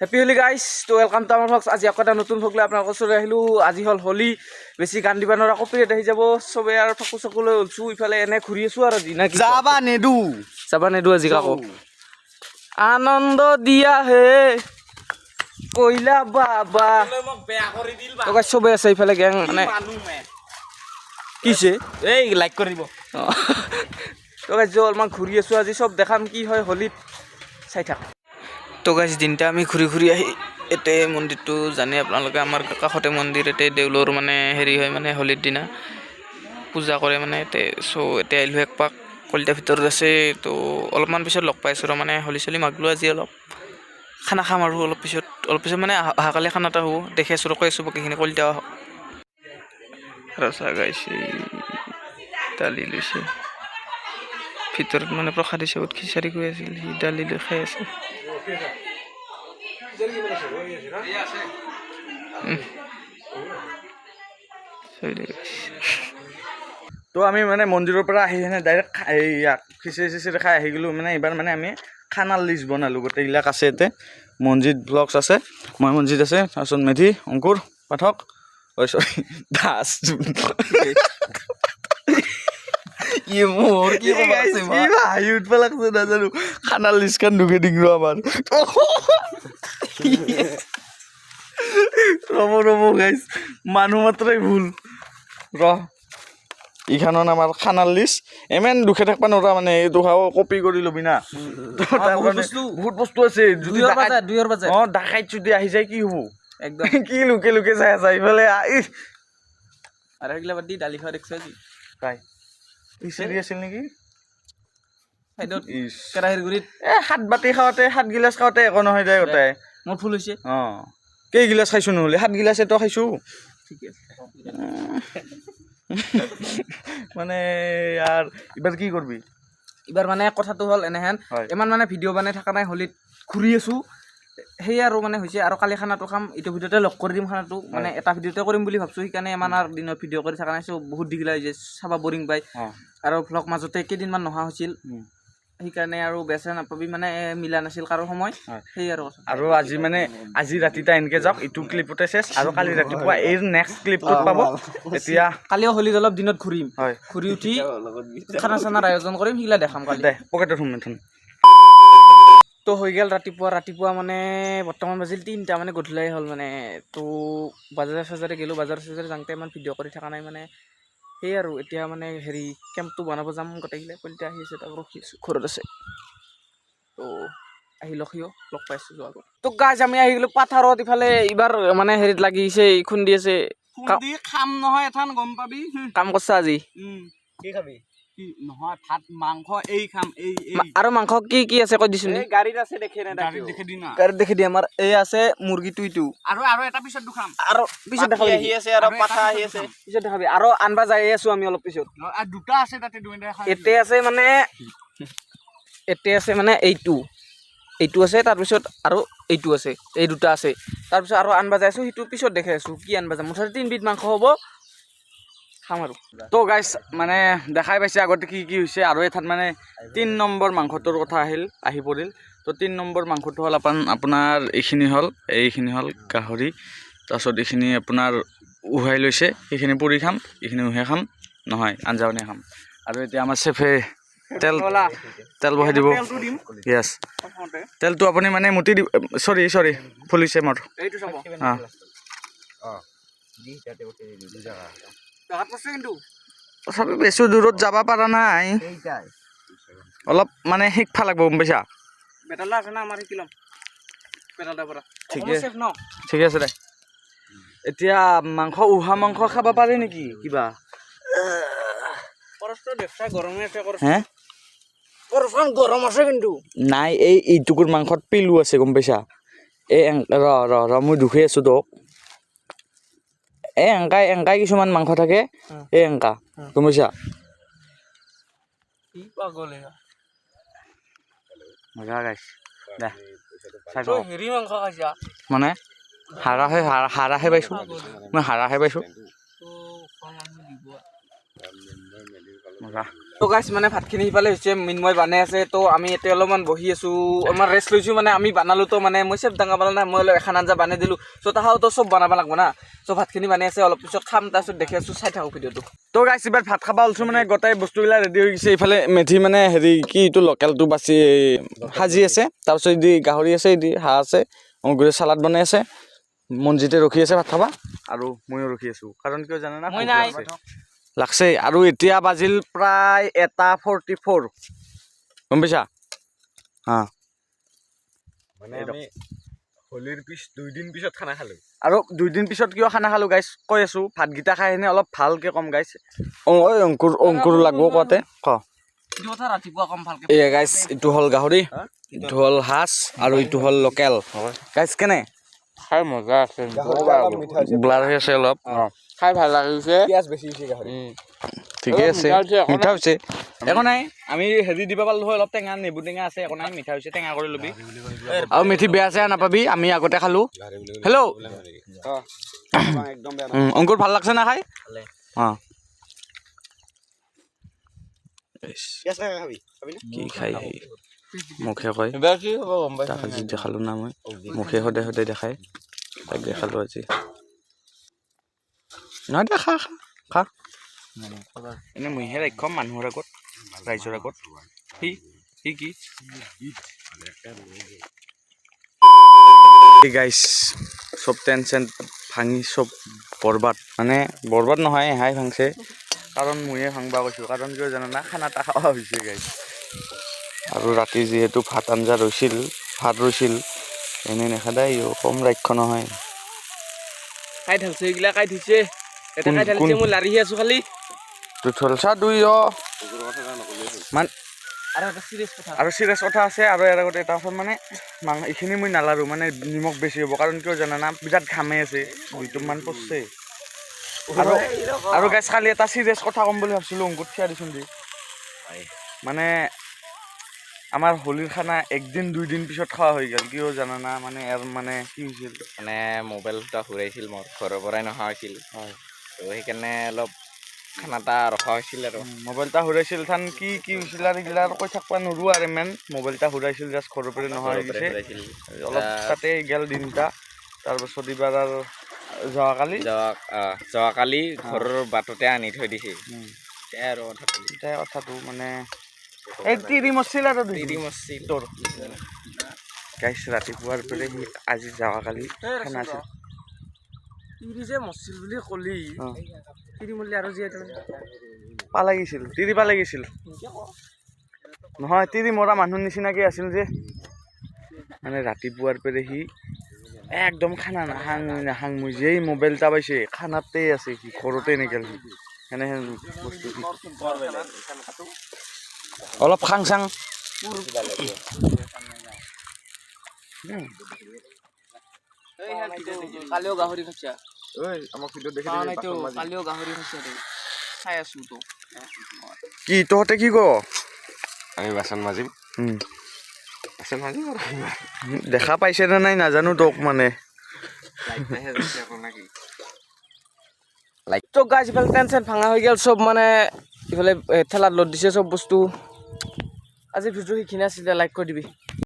Happy Holi guys তো welcome to আমাৰ vlogs. আজি আকৌ এটা নতুন ভ্লগ লৈ আপোনালোকৰ ওচৰলৈ আহিলোঁ। আজি হ'ল হোলী, বেছি গান দিবা নোৱাৰা, কপিৰাইট আহি যাব চবেই আৰু ফাকু চাকু লৈ ওলছোঁ। ইফালে এনে ঘূৰি আছোঁ আৰু আজি না কি যাবা নেদো আজি কাকো আনন্দ দিয়া হে কইলা বাবা চবেই আছে ইফালে গেং মানে কিছে এই লাইক কৰি দিব তো গাইজ অলপমান ঘূৰি আছোঁ আজি, চব দেখাম কি হয় হোলীত, চাই থাক। তো গাইজ দিনটা আমি ঘূৰি ঘূৰি আহি এতে মন্দিৰটো জানে আপোনালোকে, আমাৰ কাষতে মন্দিৰ, এতে দেউলৰ মানে হেৰি হয় মানে হোলীৰ দিনা পূজা কৰে মানে এতে। চ' এতিয়া আহিলোঁ এক পাক, কলিতাৰ ভিতৰত আছে। তো অলপমান পিছত লগ পাইছোঁ আৰু মানে হোলী চলি মাগলোঁ আজি অলপ খানা খাম আৰু অলপ পিছত মানে অহাকালি খানা এটা হ'ব। দেখি আছোঁ কৈ আছোঁ বাকীখিনি কলিতা আহক। ৰচা গাইছে দালি লৈছে ভিতৰত মানে প্ৰসাদ হিচাপত খিচাৰি কৈ আছিল, সি দালি লৈ খাই আছে। তো আমি মানে মন্দিৰৰ পৰা আহি কিনে ডাইৰেক্ট খিচিৰি চিচিৰি খাই আহি গ'লোঁ। মানে এইবাৰ মানে আমি খানাৰ লিষ্ট বনালোঁ, গোটেইবিলাক আছে ইয়াতে। মনজিত ব্লগছ আছে, মই মনজিত আছে, তাৰপিছত মেধি, অংকুৰ, পাঠক, চৰি দাস। নাজানো খানাৰ লিষ্টখন ঢুকি দিম ৰ আমাৰ ৰ'ব গাইজ, মানুহ মাত্ৰই ভুল ৰ ইখানত আমাৰ খানাৰ লিষ্ট ইমান দুখে থাকিব নোৱাৰা মানে, এইটো কপি কৰি ল'বি না। বহুত বস্তু আছে, অঁ ডাকাইত যদি আহি যায় কি হ'ব একদম। কি লুকে লুকে চাই আছা ইফালে আৰু সেইগিলা বাদ দি দালি খোৱা দেখিছা কি তাই চিৰি আছিল নেকি কেৰাহীৰ গুৰিত সাত বাতি খাওঁতে, 7 গিলাচ খাওঁতে একো নহয় যায় গোটাই। মোৰ ফুল হৈছে অঁ কেইগিলাচ খাইছোঁ নহ'লে 7 গিলাচেতো খাইছোঁ। ঠিকে আছে মানে ইয়াৰ এইবাৰ কি কৰবি? এইবাৰ মানে কথাটো হ'ল এনেহেন, ইমান মানে ভিডিঅ' বনাই থকা নাই, হোলীত ঘূৰি আছোঁ সেই আৰু মানে হৈছে। আৰু কালি খানাটো খাম, এইটো ভিডিঅ'তে লগ কৰি দিম খানাটো, মানে এটা ভিডিঅ'তে কৰিম বুলি ভাবছোঁ। সেইকাৰণে ইমান আৰু দিনত ভিডিঅ' কৰি থকা নাই, বহুত দীঘল হৈ যায়, চাবা বৰিং পায়। আৰু ভ্লগ মাজতে কেইদিনমান নহা হৈছিল, সেইকাৰণে আৰু বেচা নাপাবি মানে মিলা নাছিল কাৰো সময়, সেই আৰু আজি মানে আজি ৰাতিটা এনেকে যাওক, এইটো ক্লিপতে চেছ, আৰু কালি ৰাতিপুৱা এই নেক্সট ক্লিপটোত পাব। এতিয়া কালিও হোলীত অলপ দিনত ঘূৰিম, ঘূৰি উঠি খানা চানাৰ আয়োজন কৰিম, সেইগিলা দেখাম কালি। পকেটত সোমাই তো হৈ গ'ল ৰাতিপুৱা মানে বৰ্তমান বাজিল 3টা, মানে গধূলাই হ'ল মানে। তো বাজাৰে চাজাৰে গ'লোঁ, বাজাৰে যাওঁতে ইমান ভিডিঅ' কৰি থকা নাই মানে, সেই আৰু এতিয়া মানে হেৰি কেম্পটো বনাব যাম গোটেইগিলা। কলিতা আহি আছে, তাক ৰখি আছোঁ, ঘৰত আছে। তো আহি লগ পাইছোঁ যোৱা আগত। তো গাইজ আমি আহি গ'লোঁ পাথাৰত, ইফালে এইবাৰ মানে হেৰিত লাগিছে, খুন্দি আছে। খাম নহয় এথান গম পাবি। কাম কৰছা আজি কি খাবি? নহয় ভাত মাংস এই খাম এই আৰু মাংস কি আছে কৈ দিছোঁ। গাড়ীত আছে দেখে না, গাড়ীত দেখি দি আমাৰ এই আছে মুৰ্গীটো, ইটো আৰু এটা পিছত দুখাম, আৰু পিছত দেখাবি আহি আছে, আৰু পাঠা আহি আছে পিছত দেখাবি। আৰু আনবা যাই আছোঁ আমি অলপ পিছত। দুটা আছে তাতে, এতে আছে মানে এইটো আছে, তাৰপিছত আৰু এইটো আছে, এই দুটা আছে। তাৰপিছত আৰু আনবা যাই আছোঁ, সেইটো পিছত দেখাই আছোঁ কি আনবা যাম। মুঠতে 3 বিধ মাংস হ'ব, খাম আৰু। তো গাইজ মানে দেখাই পাইছে আগতে কি কি হৈছে। আৰু এঠাত মানে 3 নম্বৰ মাংসটোৰ কথা আহি পৰিল। তো 3 নম্বৰ মাংসটো হ'ল আপোনাৰ এইখিনি হ'ল গাহৰি, তাৰপিছত এইখিনি আপোনাৰ উহাই লৈছে, সেইখিনি পুৰি খাম, এইখিনি উহাই খাম, নহয় আঞ্জা বনাই খাম। আৰু এতিয়া আমাৰ চেফে তেল বহাই দিব। য়েছ, তেলটো আপুনি মানে মুটি দিব, চৰি ফুলিছে মোৰ। তথাপি বেছি দূৰত যাব পৰা নাই, অলপ মানে শিকবা লাগিব, গম পাইছা। ঠিকে আছে দে। এতিয়া উহা মাংস খাব পাৰি নেকি কিবা? গৰম আছে কিন্তু নাই, এইটুকুৰ মাংসত পিলু আছে, গম পাইছা। ৰ মই দুখি আছো তোক। এংকাই কিছুমান মাংস থাকে, এংকা, গম পাইছা। মানে হাৰাহে পাইছো, মই হাৰাহে পাইছো। মজা তো গাইছ মানে ভাতখিনি সিফালে হৈছে মিনময় বানাই আছে তো আমি এতিয়া অলপমান বহি আছো আমাৰ ৰেষ্ট লৈছোঁ মানে আমি বানালো তো মানে মই চেফ ডাঙা পালা নাই মই অলপ এখন আঞ্জা বানাই দিলোঁ চ' তাহাঁতো চব বনাব লাগব না চ' ভাতখিনি বানাই আছে অলপ পিছত খাম তাৰপিছত দেখি আছোঁ চাই থাকোঁ ভিডিঅ'টো তো গাইছ এবাৰ ভাত খাব ওলছোঁ মানে গোটেই বস্তুবিলাক ৰেডি হৈ গৈছে এইফালে মেথি মানে হেৰি কি এইটো লোকেলটো বাচি সাজি আছে তাৰপিছত এদি গাহৰি আছে এদি হাঁহ আছে অংকুৰে চালাড বনাই আছে মনজিতে ৰখি আছে ভাত খাবা আৰু ময়ো ৰখি আছোঁ কাৰণ কিয় জানে না মই নাই লাগছে আৰু এতিয়া বাজিল প্ৰায় 1:44 গম পাইছা হাঁ মানে আমি হোলীৰ 2 দিন পিছত খানা খালো আৰু 2 দিন পিছত কিয় খানা খালোঁ গাইছ কৈ আছোঁ ভাতকেইটা খাই কিনে অলপ ভালকৈ কম গাইছ ঐ অংকুৰ লাগব কোৱাতে ক কথা ৰাতিপুৱা কম ভালকৈ এয়া গাইছ এইটো হ'ল গাহৰি এইটো হ'ল হাঁচ আৰু এইটো হ'ল লোকেল গাইছ কেনে খাই মজা আছে ব্লাৰ হৈ আছে অলপ খাই ভাল লাগিছে পিঁয়াজ বেছি হৈছে গাহৰি ঠিকে আছে মিঠা হৈছে একো নাই আমি হেৰি দিব পালোঁ হয় অলপ টেঙা নেবু টেঙা আছে একো নাই মিঠা হৈছে টেঙা কৰি ল'বি আৰু মেথি বেয়া চেয়া নাপাবি আমি আগতে খালোঁ হেল্ল' অংকুৰ ভাল লাগছে না খাই অঁ কি খাই মুখে কয় তাক আজি দেখালোঁ না মই মুখে সদায় সদায় দেখায় তাক দেখালোঁ আজি নহয় দে খা খা খা এনে মইহে ৰাখম মানুহৰ আগত ৰাইজৰ আগত সি কি গাইছ চব টেনচন ভাঙি চব বৰবাদ মানে বৰবাদ নহয় এহাই ভাংছে কাৰণ মইয়ে ভাংবা কৈছোঁ কাৰণ কিয় জানা না খানা এটা খোৱা হৈছে গাইছ আৰু ৰাতি যিহেতু ভাত আঞ্জা ৰৈছিল এনেই নেখাদাই কম ৰাক্ষ নহয় খাই ঢালছে এইগিলা খাই থৈছে এটা খাই ঢালিছে মই লাৰিহে আছোঁ খালি থলচা দুই মান আৰু এটা চিৰিয়াছ কথা আৰু চিৰিয়াছ কথা আছে আৰু ইয়াৰ আগতে এটা কথা মানে এইখিনি মই নালাৰো মানে নিমখ বেছি হ'ব কাৰণ কিয় জানা না বিৰাট ঘামে আছে দুইটোমান পচছে আৰু গাইছ কালি এটা চিৰিয়াছ কথা ক'ম বুলি ভাবছিলোঁ অংকুত থিয়া দিচোন দি মানে আমাৰ হোলীৰ খানা 1 দিন 2 দিন পিছত খোৱা হৈ গ'ল কিয় জানা না মানে ইয়াৰ মানে কি হৈছিল মানে মোবাইল এটা ঘূৰাইছিল মোৰ ঘৰৰ পৰাই নহা হৈছিল হয় তো সেইকাৰণে অলপ খানা এটা ৰখা হৈছিল আৰু মোবাইল এটা ঘূৰাইছিল থান কি হৈছিল আৰু এইগিলা আৰু কৈ থাকিব নোৱাৰোঁ আৰু ইমান মোবাইল এটা ঘূৰাইছিল জাষ্ট ঘৰৰ পৰা নহা হৈ গৈছে অলপ তাতে গেল দিনটা তাৰপাছত এইবাৰ আৰু যোৱাকালি ঘৰৰ বাটতে আনি থৈ দিছে আৰু কথাটো মানে এই তিৰি মৰছিল আৰু তোৰ গাইছ ৰাতিপুৱাৰ পৰা সি আজি যোৱাকালি খানা আছিল তিৰি যে মৰছিল বুলি ক'লি তিৰি মৰলি আৰু যে তিৰি পালাই গৈছিল নহয় তিৰি মৰা মানুহৰ নিচিনাকৈ আছিল যে মানে ৰাতিপুৱাৰ পৰা সি একদম খানা নাখাং মই যেই মোবাইল এটা পাইছে খানাতে আছে সি ঘৰতে নেগেল সি সেনেহেন বস্তু অলপ খাং চাং কালিও গাহৰি খাইছা আমাক ভিডিঅ' দেখি কালিও গাহৰি খাইছা চাই আছোঁ তো কি তহঁতে কি ক আমি বাচন মাজিম দেখা পাইছে নে নাই নাজানো তোক মানে তো গাইছ ইফালে টেনচন ভাঙা হৈ গ'ল চব মানে ইফালে ঠেলাত লোড দিছে চব বস্তু আজি ভিডিঅ' সেইখিনি আছিলে লাইক কৰি দিবি